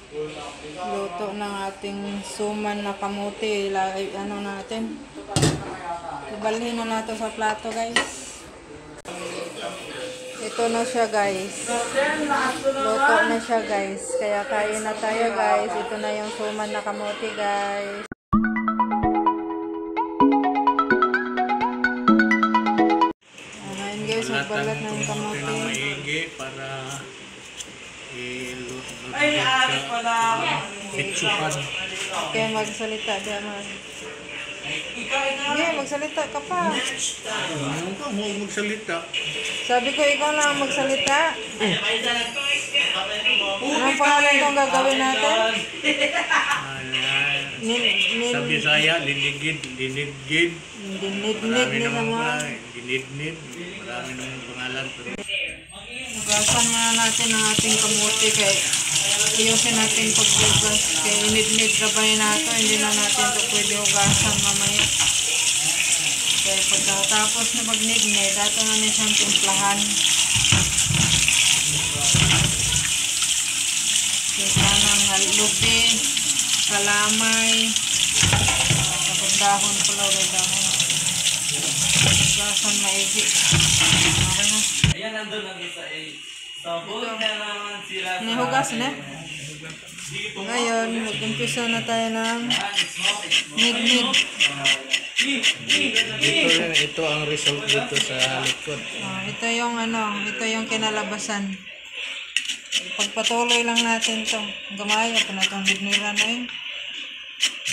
Luto ng ating suman na kamuti. Ano natin? Ibalhin na natin sa plato, guys. Ito na siya, guys. Luto na siya, guys. Kaya kain na tayo, guys. Ito na yung suman na kamuti, guys. Ayan, guys. Magbalat na yung kamuti. Para iluto Pitsukan. Okay, magsalita. Hindi, magsalita ka pa. Ano ka mo magsalita? Sabi ko, ikaw lang ang magsalita. Anong pangalan itong gagawin natin? Sa Bisaya, linigid. Dinidnid Marami ni namang naman. dinidnid. Marami namang pangalan. Hugasan muna natin ang ating kamuti kay ayusin natin pagbugas kay inidnid rabay na ito, hindi na natin ito pwede hugasan mamaya. Kaya pagkatapos na magnidnid, dato na niya siyang timplahan. Kaya ng lupi, kalamay, tapos dahon pala ulit dahon. Hugasan maigi. Okay na. Ayan, nandun lang isa eh. Sabon na naman sila. Nihugas na. Ngayon, mag-umpisa na tayo ng nid-nid. Ito ang result dito sa likod. Ito yung kinalabasan. Pagpatuloy lang natin to. Gamaya pa na itong nidniran na yun.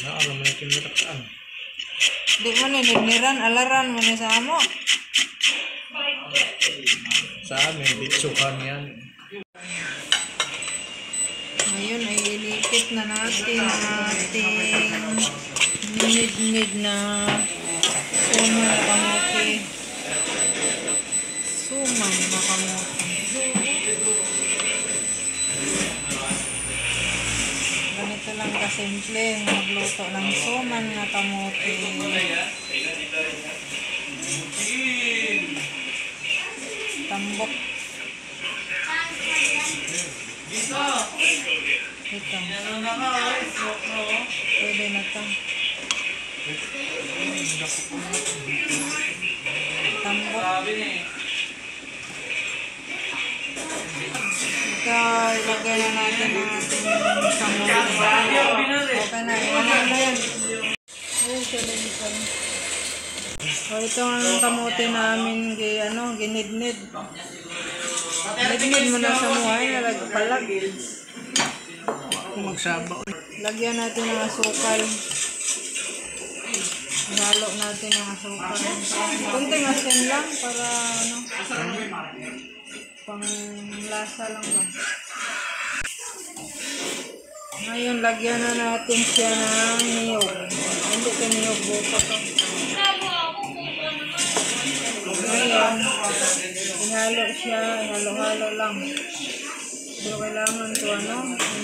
Alam mo na kinarataan. Di mo ni nidniran, alaran mo ni sa amo. Sa amin, bitsukan yan. Ngayon ay ilikit na natin ang ating nid-nid na suman na kamuti. Suman na kamuti. Ganito lang kasimple magluto ng suman na kamuti. Tambok. Ito. Pwede na ito. Tambok. Ito, ilagay na natin ang ating kamuti. Okay na. Iwanan na yan. Ayun, siya lang. So, ito ang kamuti namin ginidnid. Ginidnid mo na sa muhay, nalagpalag. Magsaba. Lagyan natin ng asukal. Halo natin ng asukal. Kunting asin lang para pang lasa lang ba. Ngayon, lagyan na natin siya ng niyog. Hindi ka niyog, buka ka. Ngayon, ihalo siya, ihalo-halo lang. Pero kailangan ito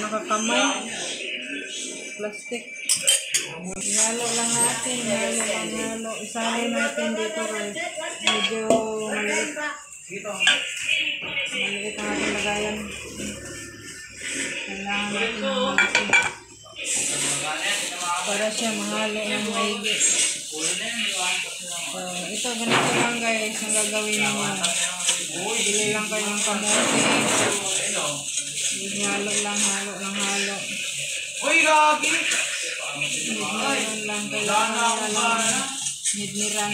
nakakamay, plastic. Ihalo lang natin, ihalo. Isalin natin dito guys. Medyo maliit. Maliit ang ating lagayan. Kailangan natin ng malaki. Para siya mahalo ng maigi. So, ito ganito lang guys ang gagawin niyo. Bili lang kayo ng kamote. Halo lang, halo. Uy, gagi! Halo lang, kailangan na lang nidniran.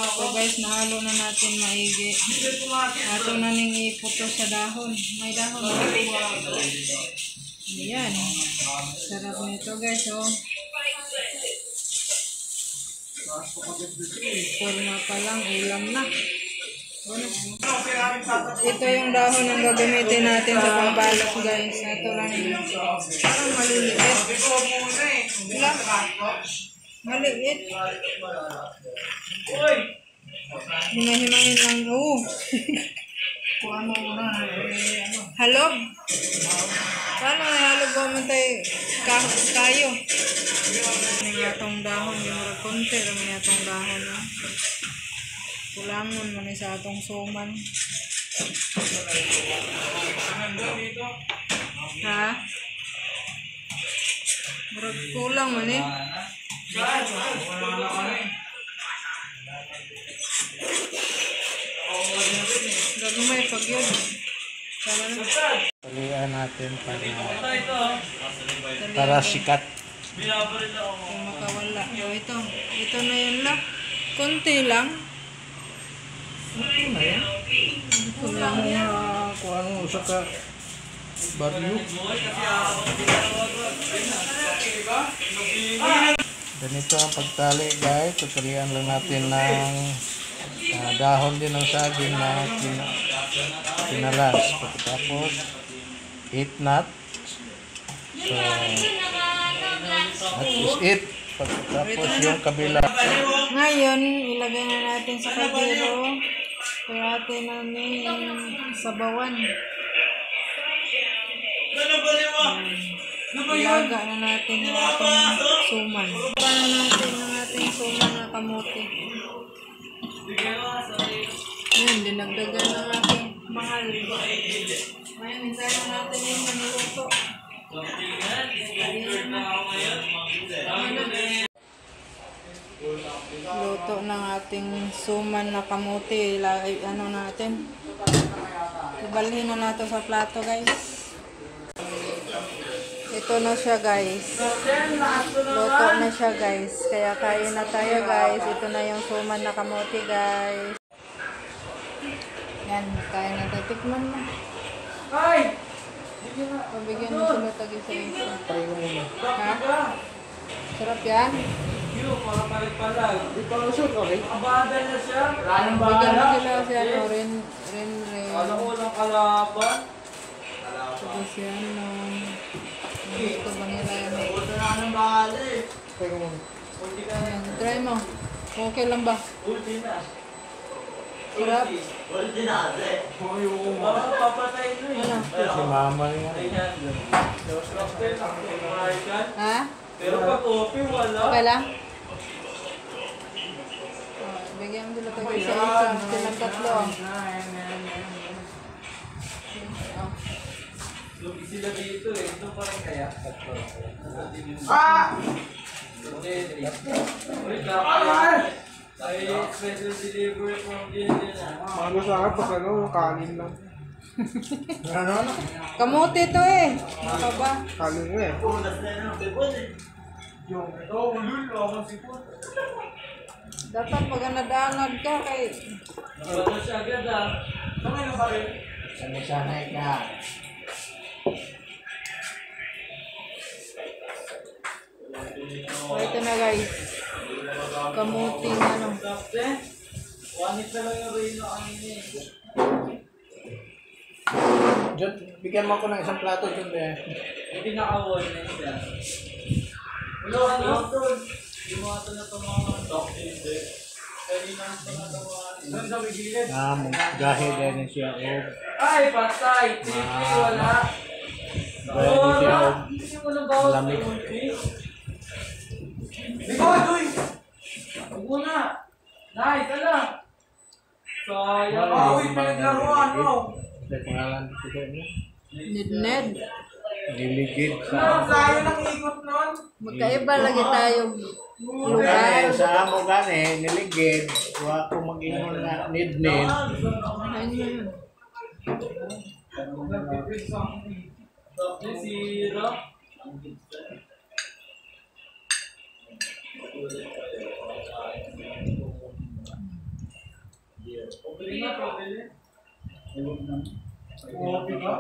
So guys, nahalo na natin maigi. Ato na ning iputo sa dahon. May dahon. Ayan. Sarap nito guys, oh. Forma pa lang, ulam na. Ito yung dahon ang gagamitin natin sa pambalot guys. Ito lang yung parang maliliit. Maliit. Himay-himayin lang. Halog. Paano may halog ba man tayo kayo? May atong dahon. Yung konti lang may atong dahon. Kulangon man sa atong suman. Ha? Murag kulang man eh. Gagumay pag yun. Tama na. Talian natin para sikat. Kung makawala. O ito. Ito na yun lang. Konti lang. Ano na yan? Kung ano sa ka baryo. Ganito ang pagtali guys. Tutalian lang natin ng dahon din ng saging na kinalas. Pagkatapos 8 nuts. So that is it. Pagkatapos yung kabila. Ngayon, ilagay na natin sa kaldero. Kaya natin namin sabawan. Ilaga na natin yung ating suman. Paano natin ang ating suman na kamote. Yan, dinagdagan ng aking mahal. Ngayon, hintayin na natin yung maniluto. Luto ng ating suman na kamote. Ano natin? Ibalhin na natin sa plato, guys. Ito na siya, guys. Luto na siya, guys. Kaya kain na tayo, guys. Ito na yung suman na kamote, guys. Yan, kain na tayo. Tikman mo. Pabigyan mo sila tagi sa isa. Ha? Sarap yan? Abada na siya. Bigyan mo sila si ano, rin. Alam mo lang kalaban. Tapos yan, no. Gusto ba nila yan? Punta na ng bali. Ayan, try mo. Okay lang ba? Ulti na. Sarap. Ulti na. Baka papatay mo eh. Ano? Si mama niya. Ha? Pero pag coffee, wala. Okay lang? Bigyan mo sila tagi sa isa. Silang tatlo. Lugi sila dito eh. Ito pa rin kaya. Wait lang. Ay, special delivery from Jillian. Ano sa akin, pag ano, kanin lang. Ano? Kamote to eh. Ano ba? Kanin nga eh. Dapat pag nadaanad ka kay... Bata siya agad ah. Sanay ka. O ito na, guys. Kamuting ano. Kapte, wanit na lang yung Rino ang ini. Diyan, bigyan mo ako ng isang plato dyan eh. Hindi naka-wall na siya. Hello, ano? Hindi mo ito na itong mga doctor. Kanina ito na itong mga... Saan sa wigilid? Dahil din siya o. Ay, patay! Tricky, wala! Dahil din siya o. Hindi mo na bawal sa Lamig. multi. Ikaw, Joy! Huwag mo na! Nice, ala! Sayang. Uy, pinaglaruan mo. Dahil pangalan ko sa inyo. Ned. Niligid Ano, sa... layo ng ikot nun? Magkaiba lagi tayong Gani, lugar. sa amo gani, niligid. Wa ko mag-ingon na nid-nid. Ayun yun. Tapos si Rock. Pabili na, pabili. Okay ba?